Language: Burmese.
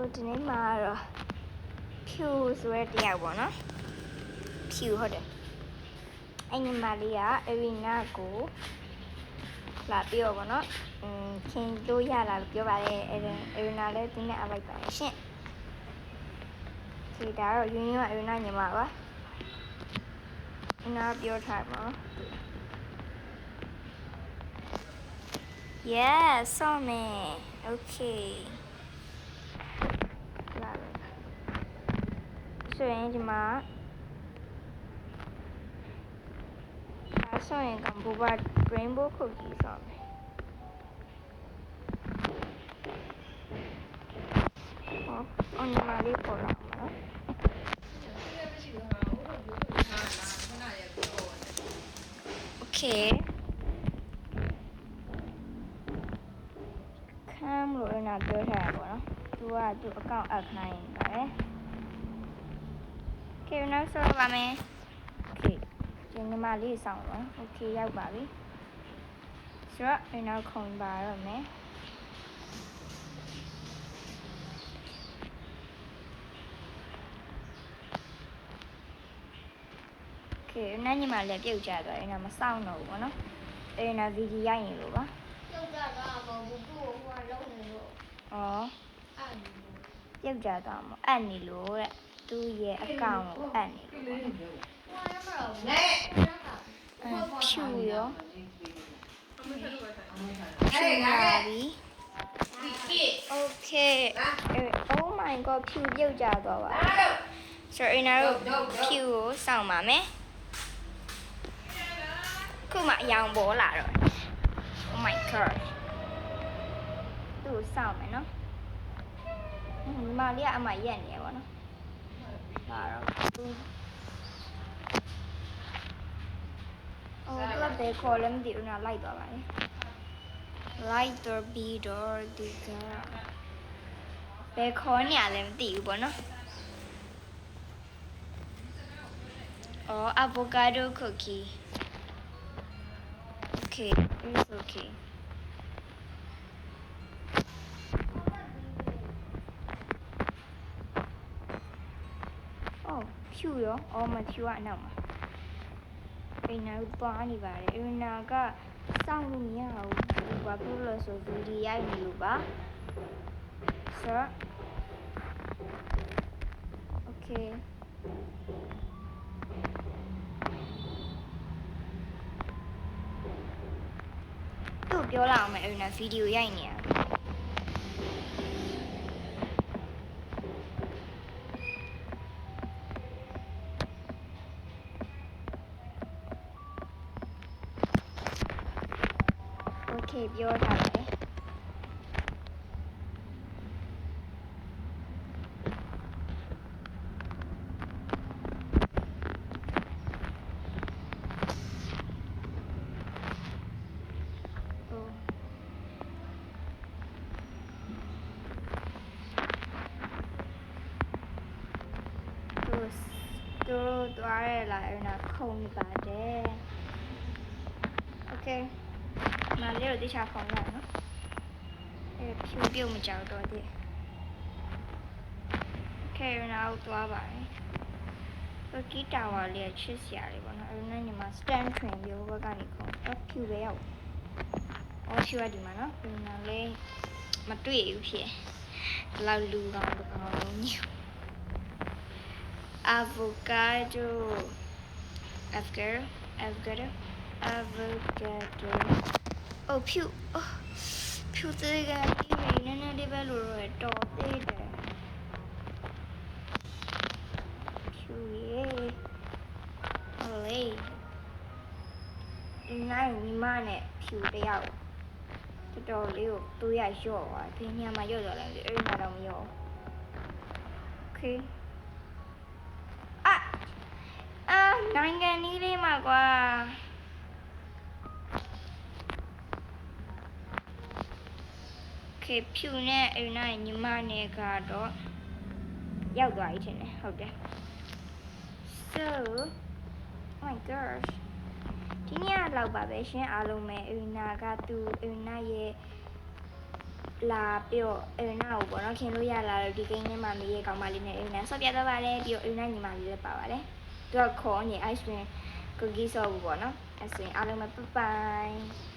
ဒီနေ့မှာတော့ဖြူဆိုတဲ့တရားပေါ့နော်ဖြူဟုတ်တယ်အဲ့ညီမလေးကအရီနာကိုလာပြီးတော့ပေါ့နော်ခင်လို့ရလာလို့ပြောပါတယ်အရီနာလည်းဒီနေ့အလိုက်ပါတယ်ရှင်ဒီဒါတော့ရင်းရင်းအရီနာညီမပါအနာပြောထားပါ Yes, saw me. Okay. လာပြီဆိုရင်ဒီမှာဆိုရင်ကမ်ဘူဘာ rainbow cookie ဆောင်းမယ်ဟောညီမလေးပေါ်လာမှာနော် Okay ခမ်းလို့လည်းပြောထားတာပေါ့နော်သူအကောင့်အပ်ခိုင်းပါတယ် Okay နောက်ဆိုပါမယ် Okay ဒီညီမလေးစောင့်ပါ Okay ရောက်ပါပြီဆိုတော့နောက်ခုံပါတော့မယ်Okay နားညီမလည်းပြုတ်ကြသွားတယ်နော်မစောင့်တော့ဘူးပေါ့နော်အဲ့နာဗီဒီယိုရိုက်နေလို့ပါပြုတ်ကြသွားမှာမဟုတ်ဘူးဟိုကလုံးနေလို့ဩပြုတ်ကြသွားမှာအပ်နေလို့တဲ့သူ့ရဲ့အကောင့်ကိုအပ်နေလို့ဖြူရောဖြူလာပြီ Okay oh my god ဖြူပြုတ်ကြသွားပါဆိုတော့အင်းတို့ဖြူကိုစောင့်ပါမယ်ခုမှအယောင်ပေါ်လာတော့ oh my god သူ့ကိုစောင့်မယ်နော်ညီမလေးကအမှရက်နေရပါတော့ဒါတော့အော်တော့ဘယ်ခေါ်လဲမသိဘူးနော်လိုက်သွားပါလေ light or b door ဒီကဘယ်ခေါ်နေရလဲမသိဘူးပေါ့နော်အော် avocado cookie okay it's okay oh ဖြူရောအော်မဖြူကအနောက်မှာအိမ်နာကိုသွားနေပါတယ်အိမ်နာကစောင့်လို့မရဘူးဘာဖြစ်လို့လဲဆိုဗီဒီယိုရိုက်နေလို့ပါဆိုတော့ okay သူ့ပြောလာအောင်မယ်အိမ်နာဗီဒီယိုရိုက်နေရOkay ပြောထားတယ်သူသွားရလာရင်ခုံပါတယ် Okay မလေးတို့တိကျခုံရနော်ဖြူပြုတ်မကြောက်တော့တဲ့ Okay နောက်သွားပါတယ်ကီတာဝါလေးချစ်စရာလေးပေါ့နော်အဲ့ဒါညီမ stand train မျိုးဘက်ကနေခုံဖြူပဲရောက်ဖြူရဒီမှာနော်ဒီမှာလေးမတွေ့ဘူးဖြစ်ဒီလောက်လူကောင်းလုံးညူavocado oh ဖြူသေးကဒီနည်းနည်းလေးပဲလို့တော့သေးတယ်ဖြူရဲ့ဟိုလေဒီနိုင်ညီမနဲ့ဖြူတယောက်တော်လေးကိုသူ့ရလျှော့သွားဒီညမှာလျှော့သွားလိုက်အဲ့ဒါတော့မလျှော့ Okayနိုင်ငံကြီးလေးမှာကွာOkay ဖြူနဲ့အိမ်နိုင်ညီမနဲ့ကတော့ရောက်သွားပြီထင်တယ်ဟုတ်တယ် So oh my gosh ဒီညလောက်ပါပဲရှင်အားလုံးပဲအိမ်နာကသူအိမ်နာရဲ့ လာပြီးတော့အေနာကိုပေါ့နော်ခင်လို့ရလာတော့ဒီကိန်းထဲမှာမေးရကောင်မလေးနဲ့အေနာဆော့ပြတော့ပါတယ်ပြီးတော့အေနာညီမလေးလည်းပါပါတယ်သူကခေါ်နေ ice cream cookie ဆော့ဘူးပေါ့နော်အဲ့ဆိုရင်အားလုံးပဲ bye bye